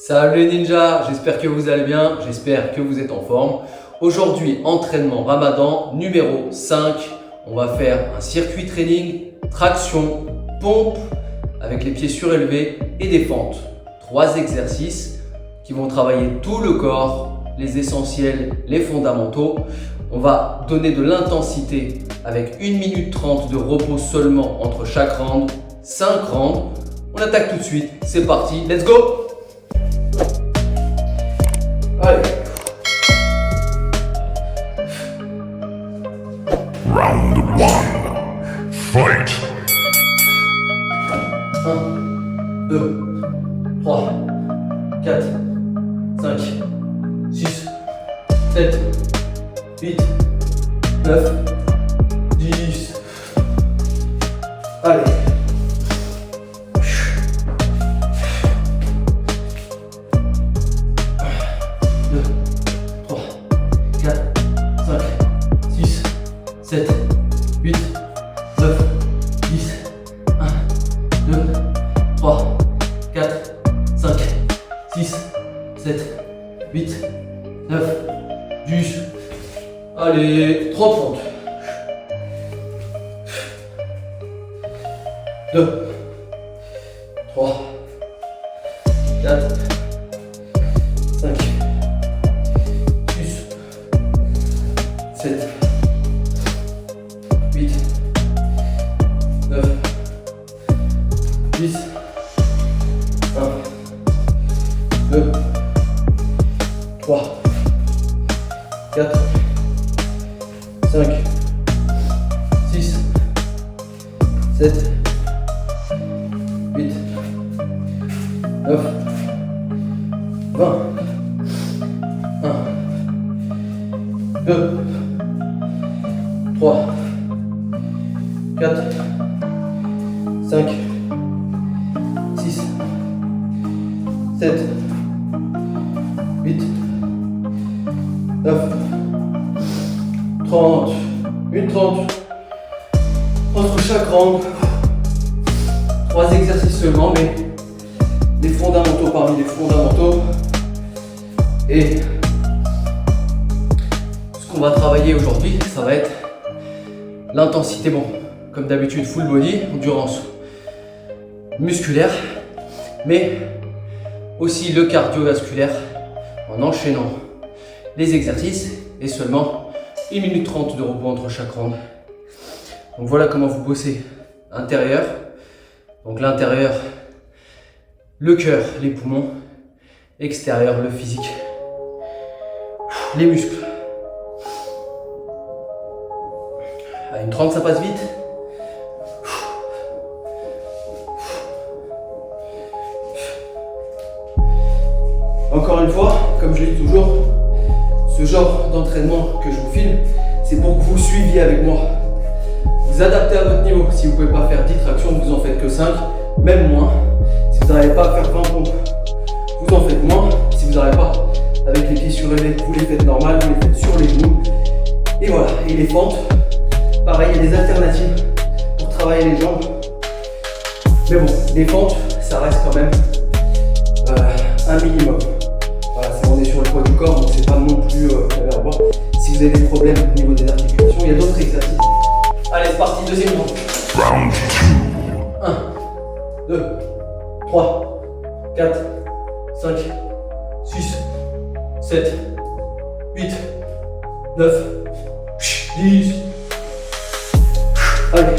Salut les ninjas, j'espère que vous allez bien, j'espère que vous êtes en forme. Aujourd'hui, entraînement Ramadan numéro 5. On va faire un circuit training, traction, pompe avec les pieds surélevés et des fentes. 3 exercices qui vont travailler tout le corps, les essentiels, les fondamentaux. On va donner de l'intensité avec 1 minute 30 de repos seulement entre chaque round, 5 rounds. On attaque tout de suite, c'est parti, let's go! Allez. Round 1. Fight. 1, 2, 3, 4, 5, 6, 7, 8, 9, 10. Allez. 2, 3, 4, 5, 6, 7, 8, 9, 10. 1, 2, 3, 4, 5, 6, 7, 8, 9, 10. Allez, 3 pointes. 2, 3, 4, 5, 6, 7, 8, 9, 10, 1, 2, 3, 4, 5, 6, 7, 8, 9, 20. 1, 2, 3, 4, 5, 6, 7, 8, 9, 30. 1:30 entre chaque round. 3 exercices seulement, mais les fondamentaux parmi les fondamentaux. Et ce qu'on va travailler aujourd'hui, ça va être l'intensité. Bon, comme d'habitude, full body, endurance musculaire, mais aussi le cardiovasculaire en enchaînant les exercices et seulement 1 minute 30 de repos entre chaque round. Donc voilà comment vous bossez intérieur. Donc l'intérieur, le cœur, les poumons, extérieur, le physique, les muscles. À 1:30 ça passe vite. Encore une fois, comme je le dis toujours, ce genre d'entraînement que je vous filme, c'est pour que vous suiviez avec moi. Vous adaptez à votre niveau. Si vous ne pouvez pas faire 10 tractions, vous en faites que 5, même moins. Si vous n'arrivez pas à faire 20 pompes, vous en faites moins. Si vous n'arrivez pas avec les pieds surélevés, vous les faites normal, vous les faites sur les genoux. Et voilà. Et les fentes, pareil, il y a des alternatives pour travailler les jambes. Mais bon, les fentes, ça reste quand même un minimum. Voilà, on est sur le poids du corps, donc c'est pas non plus à voir. Si vous avez des problèmes au niveau des articulations, il y a d'autres exercices. Allez, c'est parti, deuxième round. Round 2. 1, 2, 3, 4, 5, 6, 7, 8, 9, 10. Allez.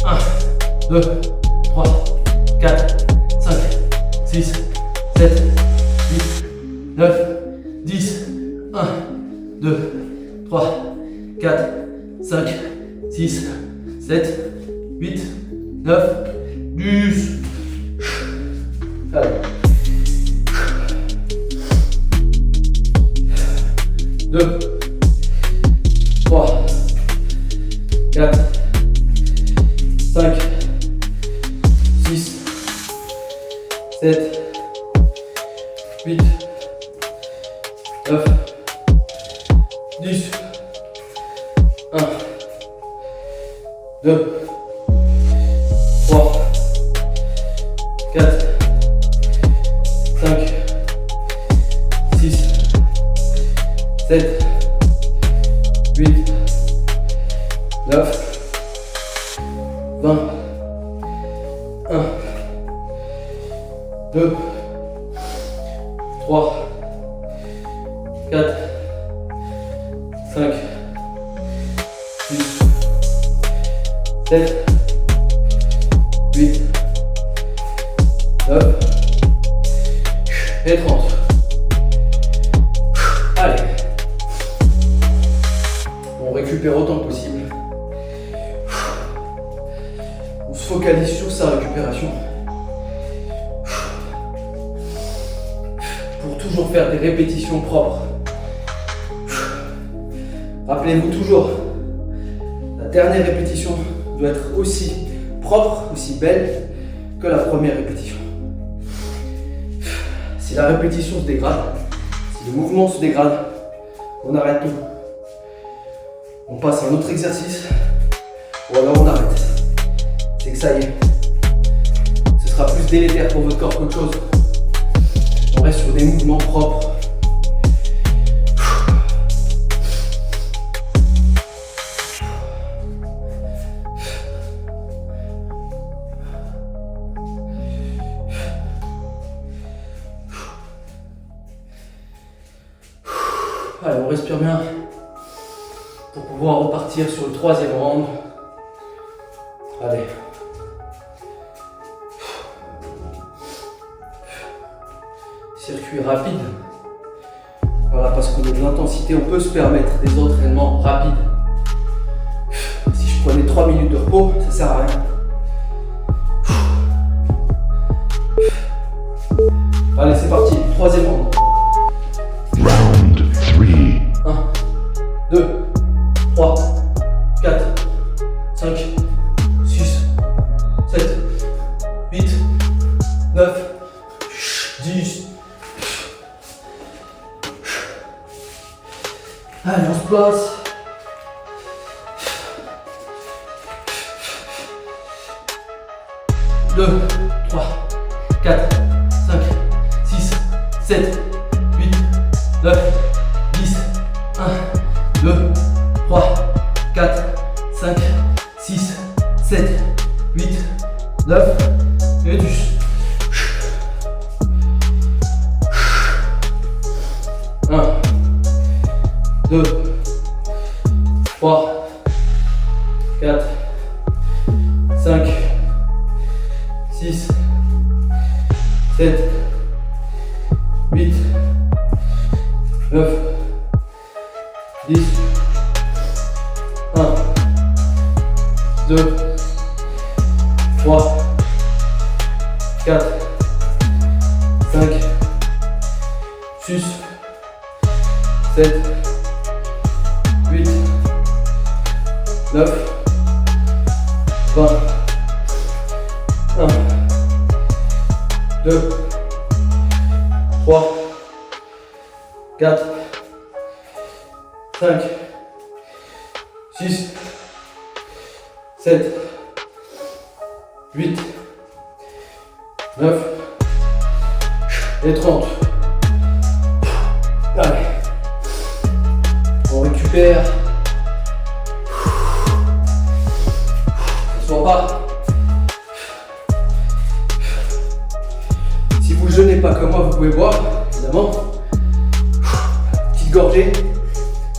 1, 2, 3, 4, 5, 6, 7, 8, 9, 10. 1, 2, 3, 4, 5, 6, 7, 8, 9, 10. Allez. 2, 3, 4, 5, 6, 7, 8, 9, 10. 1, 2, 4, 5, 6, 7, 8, 9, 20, 1, 2, 3, 4, 5, 6, 7, 8, 9 et 30. Allez. On récupère autant que possible. On se focalise sur sa récupération. Pour toujours faire des répétitions propres. Rappelez-vous toujours, la dernière répétition doit être aussi propre, aussi belle que la première répétition. Si la répétition se dégrade, si le mouvement se dégrade, on arrête tout. On passe à un autre exercice, ou alors on arrête. C'est que ça y est. Ce sera plus délétère pour votre corps qu'autre chose. On reste sur des mouvements propres. Allez, on respire bien pour pouvoir repartir sur le troisième round. Allez. Circuit rapide. Voilà, parce qu'on a de l'intensité, on peut se permettre des entraînements rapides. Si je prenais 3 minutes de repos, ça sert à rien. Allez, c'est parti, troisième round. Round 3. 1, 2, 3, 4, 5, 6, 7, 8, 9, 10. Allez, on se place. Deux, 3, 4, 5, 6, 7, 8, 9, 10, 1, 2, 3, 4, 5, 6, 7, 8, 9, et 10. 1, 2, 3, 4, 5, 6, 7, 8, 9, 10, 1, 2, 3, 4, 5, 6, 7, 8, 9, 20, 1, 2, 3, 4, 5, 6, 7, 8, 9 et 30. Allez. On récupère. On pas. Si vous ne jeûnez pas comme moi, vous pouvez boire, évidemment. Petite gorgée,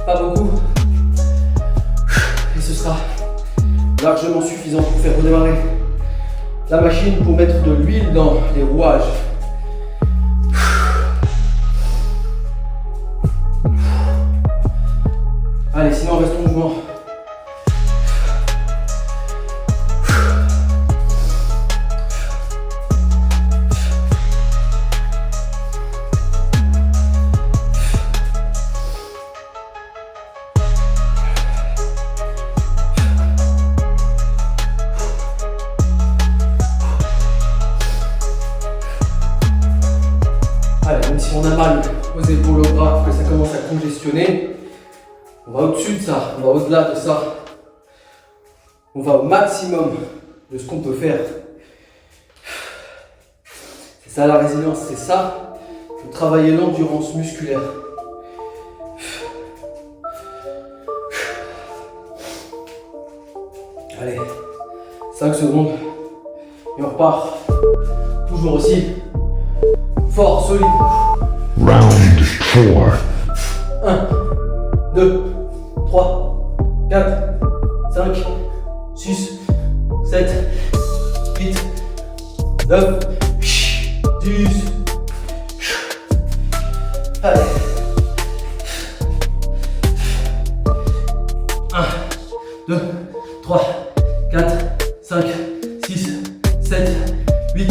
pas beaucoup. Et ce sera largement suffisant pour faire redémarrer la machine, pour mettre de l'huile dans les rouages. Allez, sinon reste en mouvement. Allez, même si on a mal aux épaules, aux bras, que ça commence à congestionner, on va au-dessus de ça, on va au-delà de ça. On va au maximum de ce qu'on peut faire. C'est ça la résilience, c'est ça de travailler l'endurance musculaire. Allez, 5 secondes et on repart. Toujours aussi fort, solide. Round 4. 1, 2, 3, 4, 5, 6, 7, 8, 9, 10. Allez. 1, 2, 3, 4, 5, 6, 7, 8,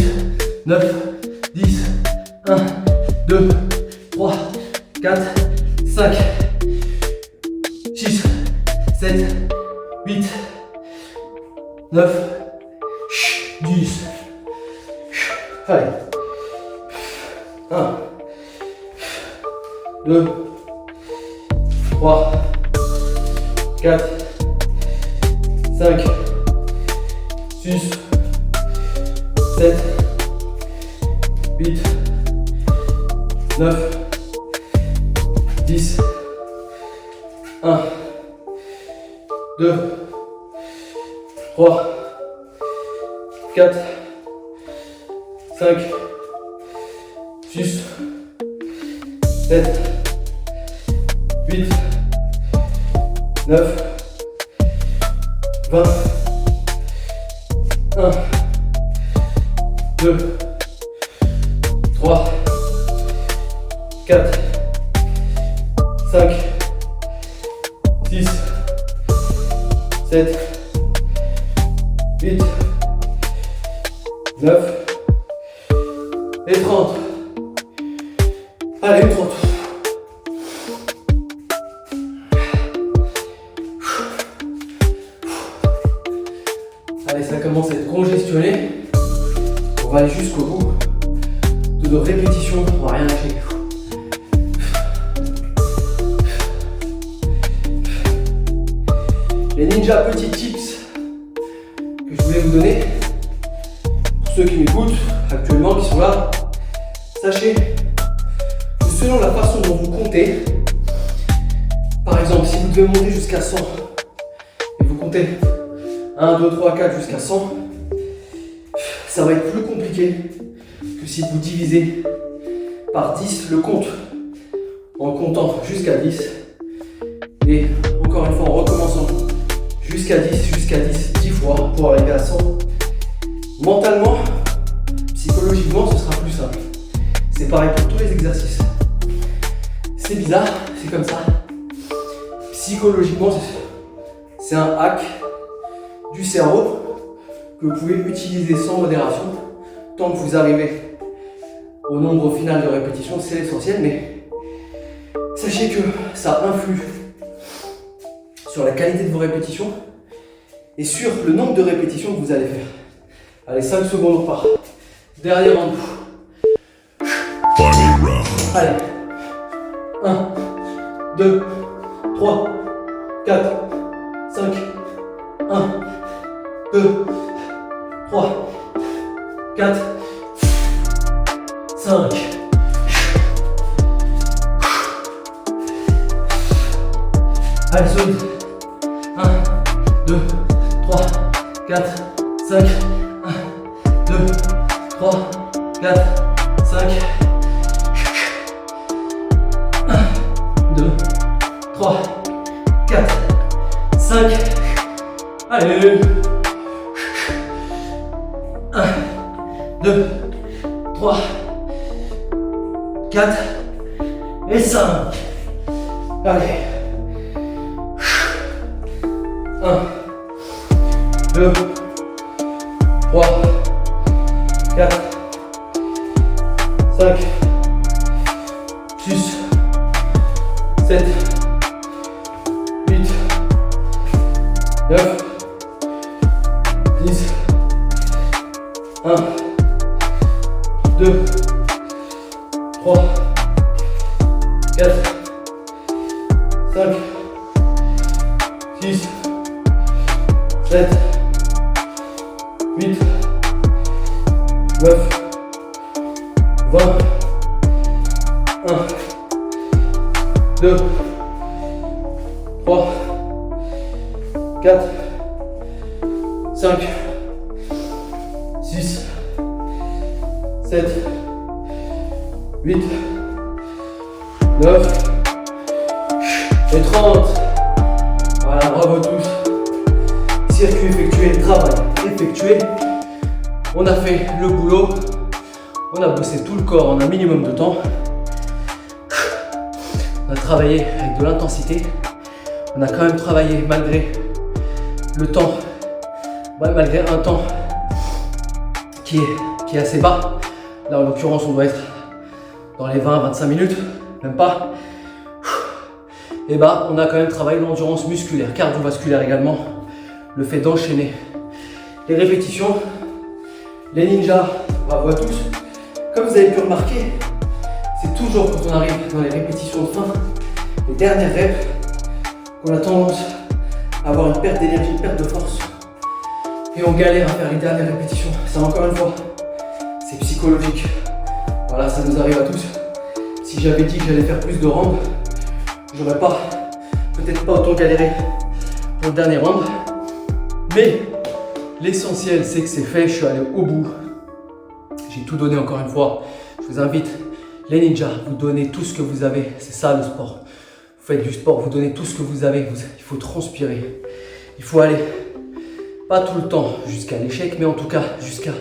9, 10. 1, 2, 3, 4, 5, 6, 7, 8, 9, 10. Allez. 1, 2, 3, 4, 5, 6, 7, 8, 9, 10. 1, 2, 3, 4, 5, 6, 7, 8, 9, 20. 1, 2, 3, 4, 5, 6, 7, 8, 9 et 30. Allez, 30. Allez, ça commence à être congestionné. On va aller jusqu'au bout de nos répétitions. On va rien lâcher. Les ninjas, petits tips que je voulais vous donner. Pour ceux qui m'écoutent actuellement, qui sont là, sachez que selon la façon dont vous comptez, par exemple, si vous devez monter jusqu'à 100 et vous comptez 1, 2, 3, 4 jusqu'à 100, ça va être plus compliqué que si vous divisez par 10 le compte en comptant jusqu'à 10 et encore une fois en recommençant jusqu'à 10, 10 fois pour arriver à 100. Mentalement, psychologiquement, ce sera plus simple. C'est pareil pour tous les exercices. C'est bizarre, c'est comme ça. Psychologiquement, c'est un hack du cerveau que vous pouvez utiliser sans modération tant que vous arrivez au nombre final de répétitions, c'est l'essentiel, mais sachez que ça influe sur la qualité de vos répétitions et sur le nombre de répétitions que vous allez faire. Allez, 5 secondes, on repart. Dernier rendez-vous. Final round. Allez. 1, 2, 3, 4, 5, 1, 2, 3, 4, 5. Allez, solide. 1, 2, 3, 4, 5, 1, 2, 3, 4, 5, 1, 2, 3, 4, 5, allez, 1, 2, 3, 4 et 5, allez, 1, 2, 3, 4, 5, 6, 7, 8, 9, 10, 1, 2, 3, 4, 5, 6, 7, 8, 9, 20, 1, 2, 3, 4, 5, 6, 7, 8, 9 et 30. Voilà, bravo tous. Circuit effectué, travail effectué. On a fait le boulot. On a bossé tout le corps en un minimum de temps. On a travaillé avec de l'intensité. On a quand même travaillé malgré le temps, malgré un temps qui est assez bas. Là en l'occurrence on doit être dans les 20-25 minutes, même pas. Et bah on a quand même travaillé l'endurance musculaire, cardiovasculaire également. Le fait d'enchaîner les répétitions, les ninjas, bravo à tous. Comme vous avez pu remarquer, c'est toujours quand on arrive dans les répétitions de fin, les dernières reps, qu'on a tendance à avoir une perte d'énergie, une perte de force. Et on galère à faire les dernières répétitions. Ça encore une fois, c'est psychologique. Voilà, ça nous arrive à tous. Si j'avais dit que j'allais faire plus de rounds, j'aurais peut-être pas autant galéré pour le dernier round. Mais l'essentiel, c'est que c'est fait, je suis allé au bout. J'ai tout donné encore une fois. Je vous invite, les ninjas, vous donnez tout ce que vous avez. C'est ça le sport. Vous faites du sport, vous donnez tout ce que vous avez. Il faut transpirer. Il faut aller, pas tout le temps jusqu'à l'échec, mais en tout cas jusqu'à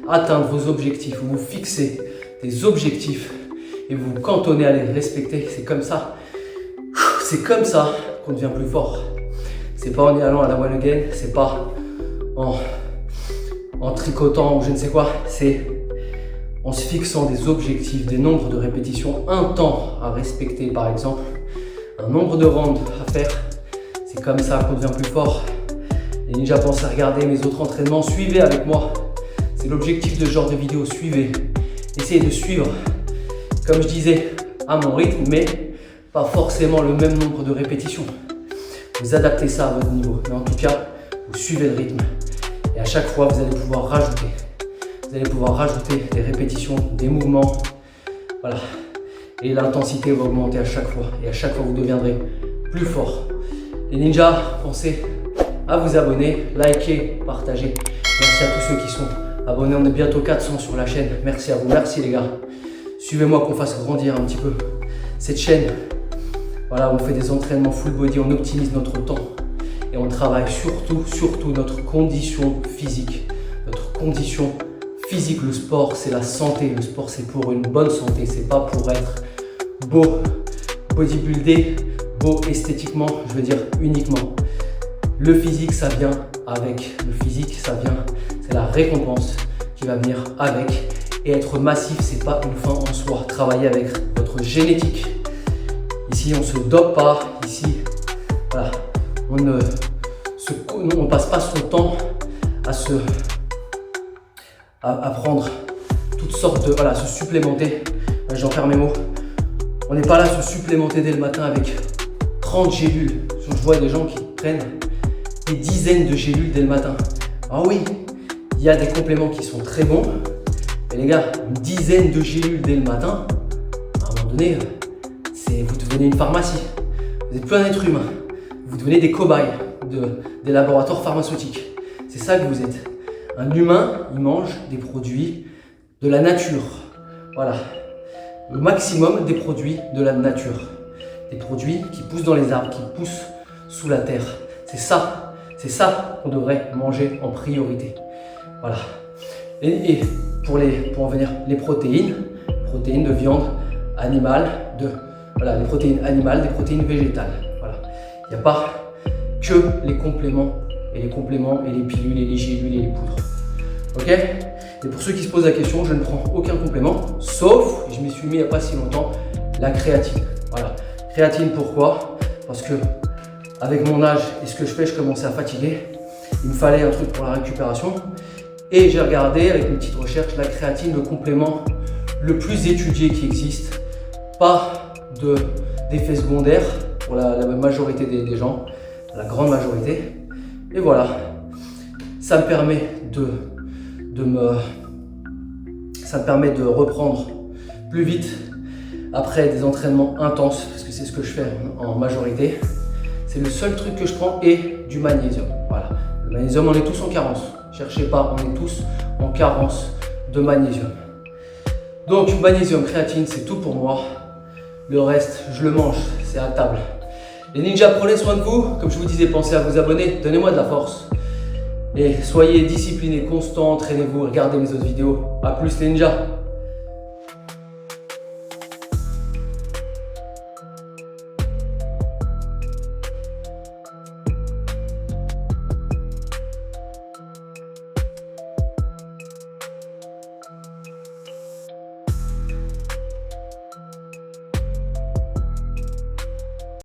atteindre vos objectifs. Vous vous fixez des objectifs et vous vous cantonnez à les respecter. C'est comme ça qu'on devient plus fort. C'est pas en y allant à la one again, c'est pas en tricotant ou je ne sais quoi, c'est en se fixant des objectifs, des nombres de répétitions, un temps à respecter par exemple, un nombre de rounds à faire. C'est comme ça qu'on devient plus fort. Les ninjas, pensez à regarder mes autres entraînements, suivez avec moi. C'est l'objectif de ce genre de vidéo, suivez. Essayez de suivre, comme je disais, à mon rythme, mais pas forcément le même nombre de répétitions. Vous adaptez ça à votre niveau, mais en tout cas, vous suivez le rythme. Et à chaque fois, vous allez pouvoir rajouter. Vous allez pouvoir rajouter des répétitions, des mouvements. Voilà. Et l'intensité va augmenter à chaque fois. Et à chaque fois, vous deviendrez plus fort. Les ninjas, pensez à vous abonner, liker, partager. Merci à tous ceux qui sont abonnés. On est bientôt 400 sur la chaîne. Merci à vous. Merci les gars. Suivez-moi qu'on fasse grandir un petit peu cette chaîne. Voilà, on fait des entraînements full body, on optimise notre temps et on travaille surtout notre condition physique. Notre condition physique, le sport, c'est la santé. Le sport, c'est pour une bonne santé. C'est pas pour être beau, bodybuildé, beau esthétiquement, je veux dire uniquement. Le physique, ça vient avec. Le physique, ça vient, c'est la récompense qui va venir avec. Et être massif, c'est pas une fin en soi. Travailler avec votre génétique. Ici, on ne se dope pas. Ici, voilà, on passe pas son temps à prendre toutes sortes de, voilà, se supplémenter. J'en perds mes mots. On n'est pas là à se supplémenter dès le matin avec 30 gélules. Je vois des gens qui prennent des dizaines de gélules dès le matin. Ah oui, il y a des compléments qui sont très bons. Mais les gars, une dizaine de gélules dès le matin, à un moment donné, vous devenez une pharmacie. Vous n'êtes plus un être humain. Vous devenez des cobayes des laboratoires pharmaceutiques. C'est ça que vous êtes. Un humain, il mange des produits de la nature. Voilà. Le maximum des produits de la nature. Des produits qui poussent dans les arbres, qui poussent sous la terre. C'est ça qu'on devrait manger en priorité. Voilà. Et pour en venir, les protéines de viande animale, les protéines animales, des protéines végétales. Voilà. Il n'y a pas que les compléments et les pilules et les gélules et les poudres. Ok? Et pour ceux qui se posent la question, je ne prends aucun complément, sauf, je m'y suis mis il n'y a pas si longtemps, la créatine. Voilà. Créatine, pourquoi? Parce que avec mon âge et ce que je fais, je commençais à fatiguer. Il me fallait un truc pour la récupération. Et j'ai regardé avec une petite recherche la créatine, le complément le plus étudié qui existe. Pas d'effets secondaires pour la majorité des gens, la grande majorité. Et voilà, ça me permet de reprendre plus vite après des entraînements intenses, parce que c'est ce que je fais en majorité. C'est le seul truc que je prends, et du magnésium. Voilà. Le magnésium, on est tous en carence. Cherchez pas, on est tous en carence de magnésium. Donc magnésium, créatine, c'est tout pour moi. Le reste, je le mange, c'est à table. Les ninjas, prenez soin de vous. Comme je vous disais, pensez à vous abonner, donnez-moi de la force. Et soyez disciplinés, constants, entraînez-vous, regardez mes autres vidéos. A plus les ninjas.